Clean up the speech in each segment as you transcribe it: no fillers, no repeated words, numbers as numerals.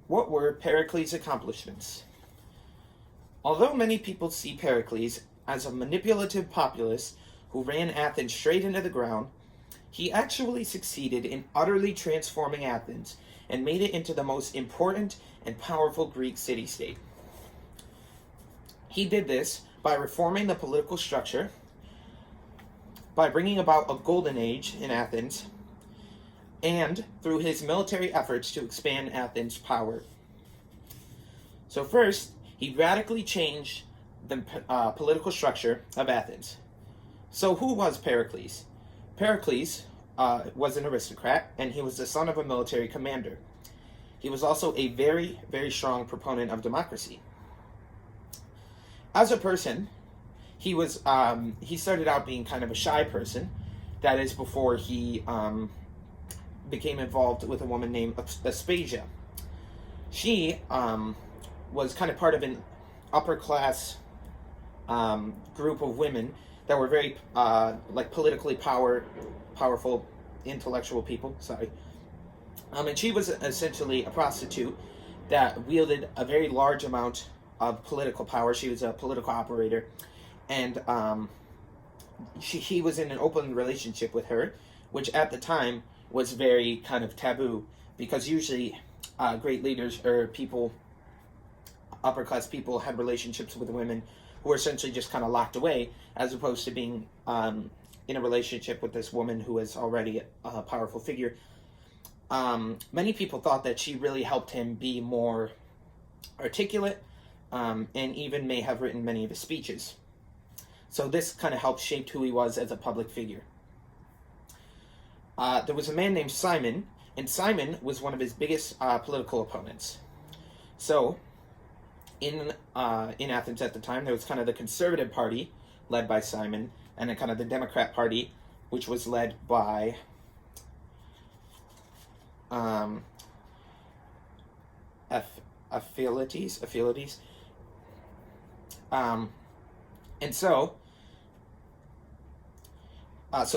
What were Pericles' accomplishments? Although many people see Pericles as a manipulative populist who ran Athens straight into the ground, he actually succeeded in utterly transforming Athens and made it into the most important and powerful Greek city-state. He did this by reforming the political structure, by bringing about a golden age in Athens, and through his military efforts to expand Athens' power. So first, he radically changed the political structure of Athens. So who was Pericles? Pericles was an aristocrat, and he was the son of a military commander. He was also a very, very strong proponent of democracy. As a person, he started out being kind of a shy person. That is before he became involved with a woman named Aspasia. She was kind of part of an upper class group of women that were very politically powerful, intellectual people. And she was essentially a prostitute that wielded a very large amount of political power. She was a political operator, and he was in an open relationship with her, which at the time was very kind of taboo, because usually great leaders or people, upper class people, had relationships with women who were essentially just kind of locked away, as opposed to being in a relationship with this woman who was already a powerful figure. Many people thought that she really helped him be more articulate, and even may have written many of his speeches. So this kind of helped shape who he was as a public figure. There was a man named Simon, and Simon was one of his biggest political opponents. So, in Athens at the time, there was kind of the Conservative Party, led by Simon, and then kind of the Democrat Party, which was led by Aphilotes. And so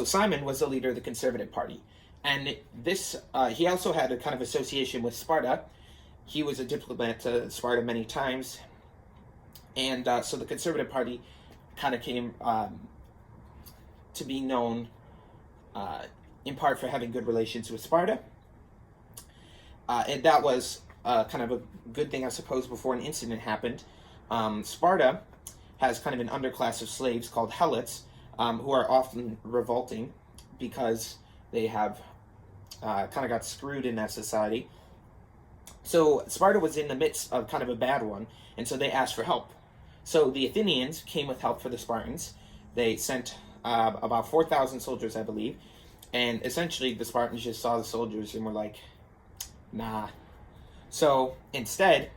Simon was the leader of the Conservative Party, and this he also had a kind of association with Sparta. He was a diplomat to Sparta many times, and so the Conservative Party kind of came to be known in part for having good relations with Sparta, and that was kind of a good thing, I suppose, before an incident happened. Sparta has kind of an underclass of slaves called helots, who are often revolting because they have kind of got screwed in that society. So Sparta was in the midst of kind of a bad one, and so they asked for help. So the Athenians came with help for the Spartans. They sent about 4,000 soldiers, I believe, and essentially the Spartans just saw the soldiers and were like, nah. So instead,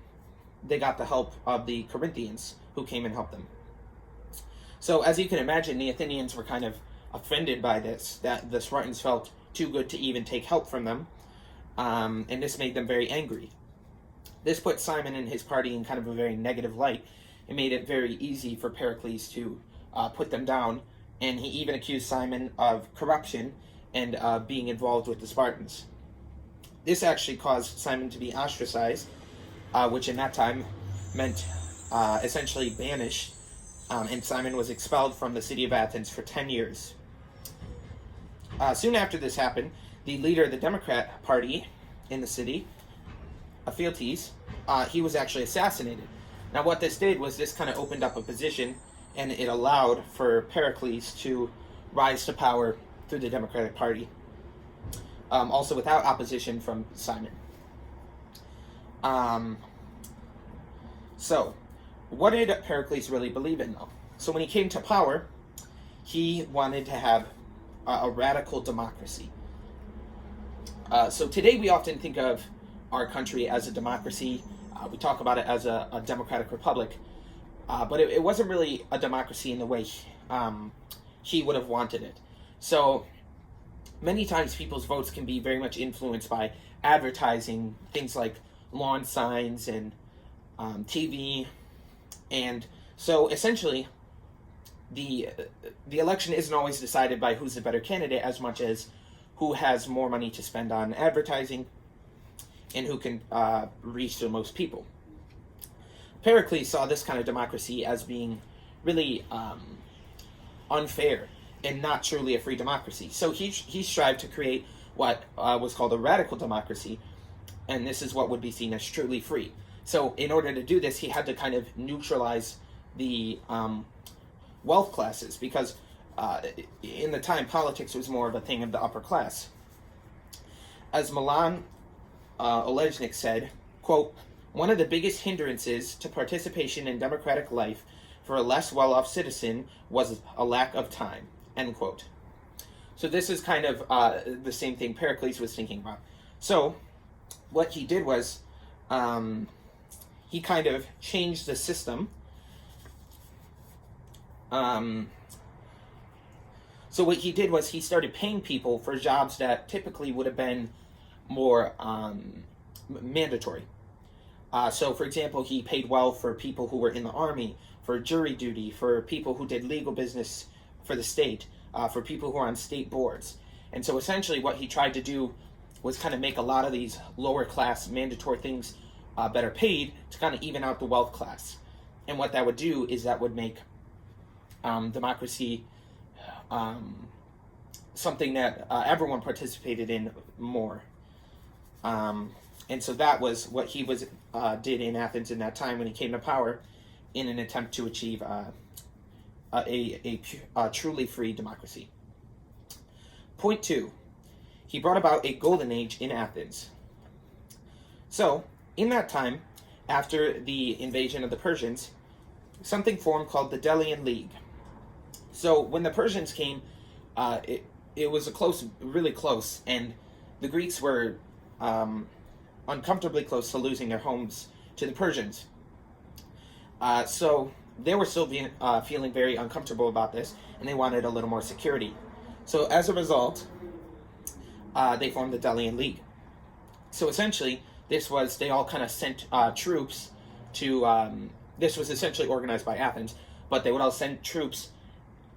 they got the help of the Corinthians, who came and helped them. So as you can imagine, the Athenians were kind of offended by this, that the Spartans felt too good to even take help from them, and this made them very angry. This put Simon and his party in kind of a very negative light. It made it very easy for Pericles to put them down, and he even accused Simon of corruption and being involved with the Spartans. This actually caused Simon to be ostracized, which in that time meant essentially banished, and Simon was expelled from the city of Athens for 10 years. Soon after this happened, the leader of the Democrat Party in the city, Aphilotes, he was actually assassinated. Now what this did was this kind of opened up a position, and it allowed for Pericles to rise to power through the Democratic Party, also without opposition from Simon. So, what did Pericles really believe in, though? So when he came to power, he wanted to have a radical democracy. So today we often think of our country as a democracy. We talk about it as a democratic republic. But it wasn't really a democracy in the way he would have wanted it. So many times people's votes can be very much influenced by advertising, things like lawn signs and TV. And so essentially, the election isn't always decided by who's the better candidate as much as who has more money to spend on advertising and who can reach the most people. Pericles saw this kind of democracy as being really unfair and not truly a free democracy. So he strived to create what was called a radical democracy, and this is what would be seen as truly free. So in order to do this, he had to kind of neutralize the wealth classes, because in the time, politics was more of a thing of the upper class. As Milan Olejnik said, quote, "One of the biggest hindrances to participation in democratic life for a less well-off citizen was a lack of time," end quote. So this is kind of the same thing Pericles was thinking about. So what he did was he kind of changed the system. So what he did was he started paying people for jobs that typically would have been more mandatory. So, for example, he paid well for people who were in the army, for jury duty, for people who did legal business for the state, for people who are on state boards. And so essentially what he tried to do was kind of make a lot of these lower class mandatory things better paid to kind of even out the wealth class. And what that would do is that would make democracy something that everyone participated in more. And so that was what he did in Athens in that time when he came to power, in an attempt to achieve a truly free democracy. Point 2, he brought about a golden age in Athens. So, in that time, after the invasion of the Persians, something formed called the Delian League. So when the Persians came, it was really close, and the Greeks were uncomfortably close to losing their homes to the Persians. So they were still feeling very uncomfortable about this, and they wanted a little more security. So as a result, they formed the Delian League. So essentially, they all kind of sent troops to, this was essentially organized by Athens, but they would all send troops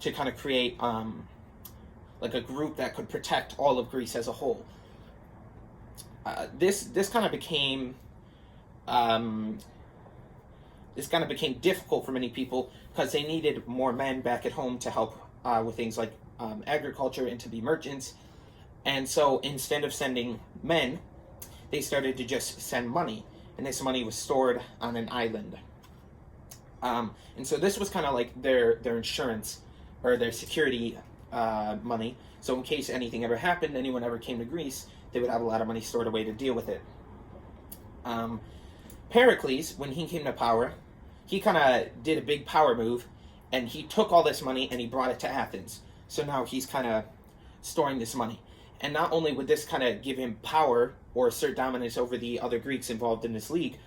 to kind of create like a group that could protect all of Greece as a whole. This kind of became difficult for many people because they needed more men back at home to help with things like agriculture and to be merchants. And so instead of sending men, they started to just send money, and this money was stored on an island. And so this was kind of like their insurance or their security money. So in case anything ever happened, anyone ever came to Greece, they would have a lot of money stored away to deal with it. Pericles, when he came to power, he kind of did a big power move, and he took all this money and he brought it to Athens. So now he's kind of storing this money. And not only would this kind of give him power or assert dominance over the other Greeks involved in this league,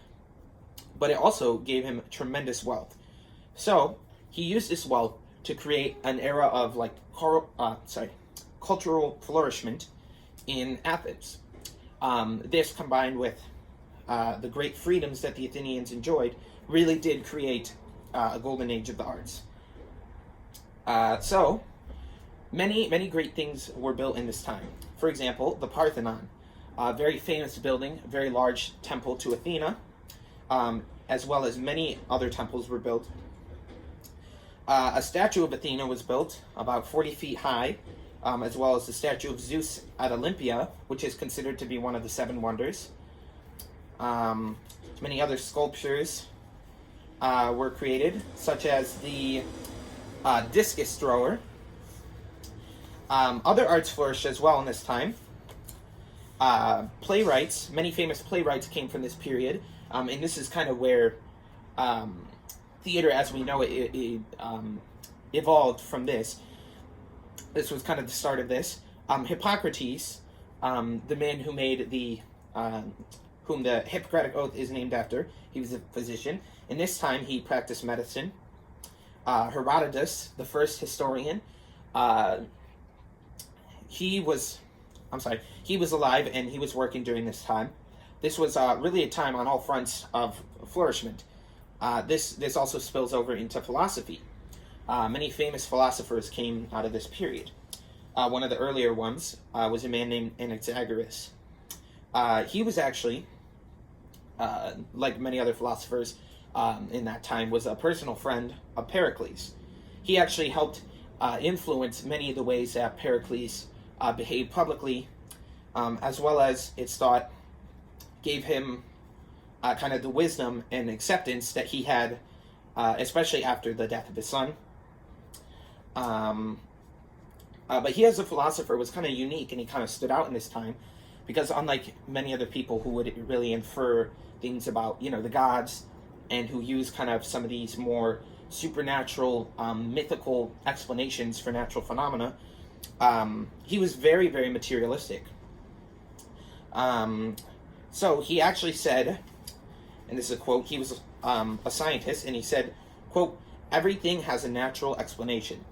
but it also gave him tremendous wealth. So he used this wealth to create an era of like cultural flourishment in Athens. This, combined with the great freedoms that the Athenians enjoyed, really did create a golden age of the arts. So many great things were built in this time. For example, the Parthenon, a very famous building, a very large temple to Athena, as well as many other temples were built. A statue of Athena was built about 40 feet high, as well as the statue of Zeus at Olympia, which is considered to be one of the 7 wonders. Many other sculptures were created, such as the discus thrower. Other arts flourished as well in this time. Playwrights, many famous playwrights came from this period, and this is kind of where theater as we know it evolved from this. This was kind of the start of this. Hippocrates, the man who made whom the Hippocratic Oath is named after, he was a physician. In this time, he practiced medicine. Herodotus, the first historian, he was alive and he was working during this time. This was really a time on all fronts of flourishment. This also spills over into philosophy. Many famous philosophers came out of this period. One of the earlier ones was a man named Anaxagoras. He was actually like many other philosophers in that time, was a personal friend of Pericles. He actually helped influence many of the ways that Pericles behaved publicly, as well as, it's thought, gave him kind of the wisdom and acceptance that he had, especially after the death of his son. But he, as a philosopher, was kind of unique, and he kind of stood out in this time, because unlike many other people who would really infer things about, the gods, and who use kind of some of these more supernatural, mythical explanations for natural phenomena, he was very, very materialistic. So he actually said, and this is a quote, he was a scientist, and he said, quote, "Everything has a natural explanation.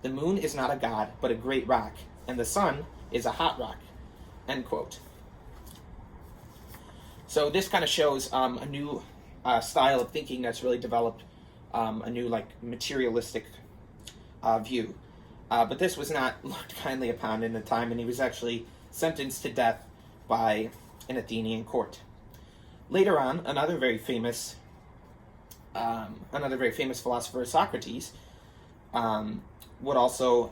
The moon is not a god, but a great rock, and the sun is a hot rock," end quote. So this kind of shows a new style of thinking that's really developed, a new materialistic view. But this was not looked kindly upon in the time, and he was actually sentenced to death by an Athenian court. Later on, another very famous philosopher, Socrates, would also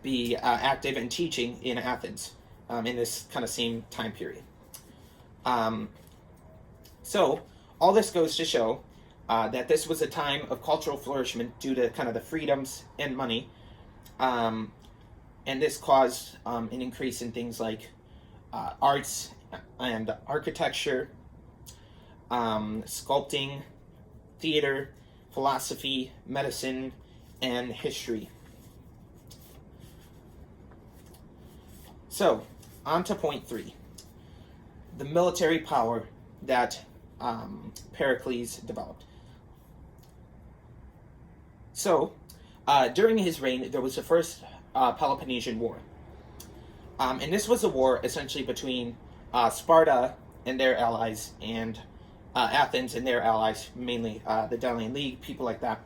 be active in teaching in Athens in this kind of same time period. So all this goes to show that this was a time of cultural flourishment due to kind of the freedoms and money, and this caused an increase in things like arts and architecture, sculpting, theater, philosophy, medicine, and history. So, on to point 3. The military power that Pericles developed. So, during his reign, there was the first Peloponnesian War. And this was a war essentially between Sparta and their allies, and Athens and their allies, mainly the Delian League, people like that.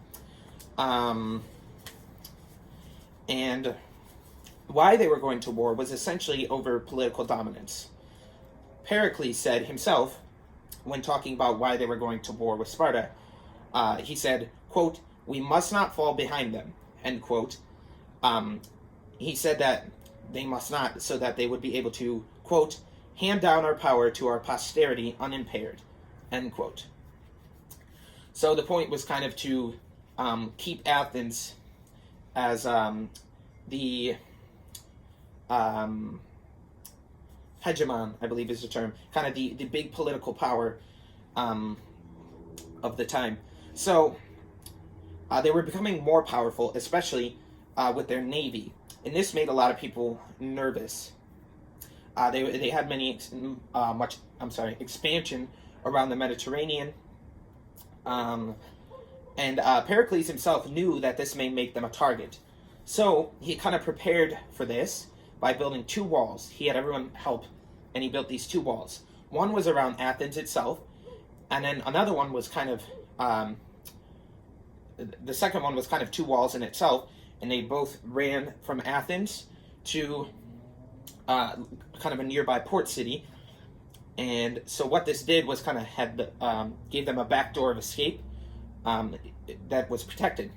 And why they were going to war was essentially over political dominance. Pericles said himself, when talking about why they were going to war with Sparta, he said, quote, "We must not fall behind them," end quote. He said that they must not, so that they would be able to, quote, "hand down our power to our posterity unimpaired," end quote. So the point was kind of to keep Athens as the hegemon, I believe is the term, kind of the big political power of the time. So they were becoming more powerful, especially with their navy, and this made a lot of people nervous. They had expansion around the Mediterranean, and Pericles himself knew that this may make them a target. So he kind of prepared for this by building 2 walls. He had everyone help, and he built these 2 walls. One was around Athens itself, and then another one was kind of, the second one was kind of 2 walls in itself, and they both ran from Athens to kind of a nearby port city. And so what this did was kind of gave them a back door of escape that was protected.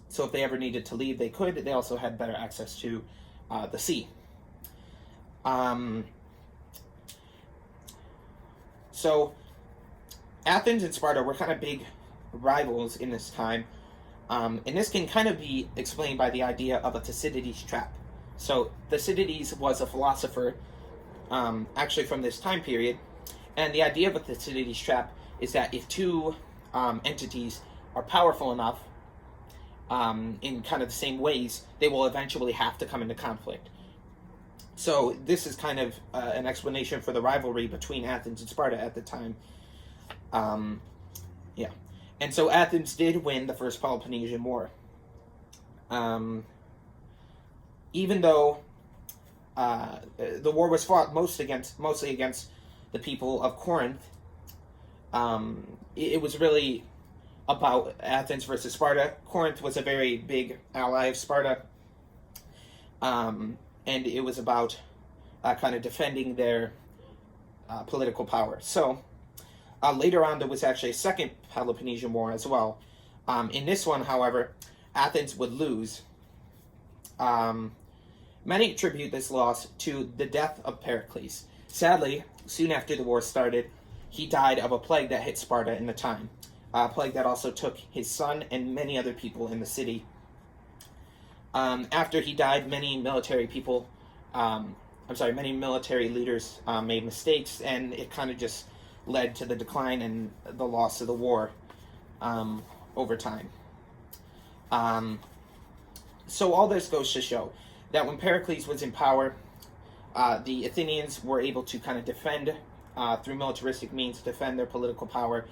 So if they ever needed to leave, they could. They also had better access to the sea. So Athens and Sparta were kind of big rivals in this time. And this can kind of be explained by the idea of a Thucydides trap. So Thucydides was a philosopher actually from this time period. And the idea of a Thucydides trap is that if 2 entities are powerful enough in kind of the same ways, they will eventually have to come into conflict. So this is kind of an explanation for the rivalry between Athens and Sparta at the time. Yeah. And so Athens did win the First Peloponnesian War. Even though the war was fought mostly against the people of Corinth, it was really about Athens versus Sparta. Corinth was a very big ally of Sparta, and it was about kind of defending their political power. So Later on, there was actually a second Peloponnesian War as well. In this one, however, Athens would lose. Many attribute this loss to the death of Pericles. Sadly, soon after the war started, he died of a plague that hit Sparta in the time. A plague that also took his son and many other people in the city. After he died, many military leaders made mistakes, and it kind of just led to the decline and the loss of the war over time. So all this goes to show that when Pericles was in power, the Athenians were able to kind of defend, through militaristic means, defend their political power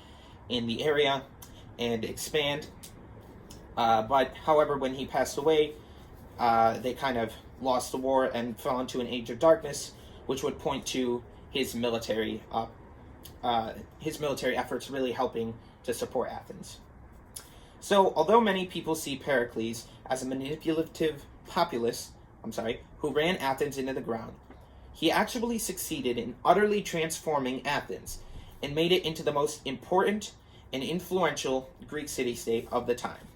in the area and expand. But however, when he passed away, they kind of lost the war and fell into an age of darkness, which would point to his military efforts really helping to support Athens. So, although many people see Pericles as a manipulative populist, who ran Athens into the ground, he actually succeeded in utterly transforming Athens and made it into the most important and influential Greek city-state of the time.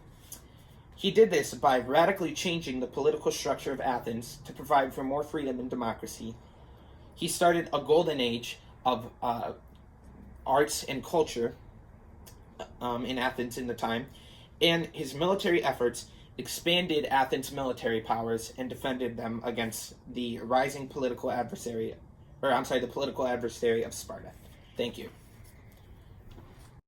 He did this by radically changing the political structure of Athens to provide for more freedom and democracy. He started a golden age of arts and culture in Athens in the time, and his military efforts expanded Athens' military powers and defended them against the rising political adversary of Sparta. Thank you.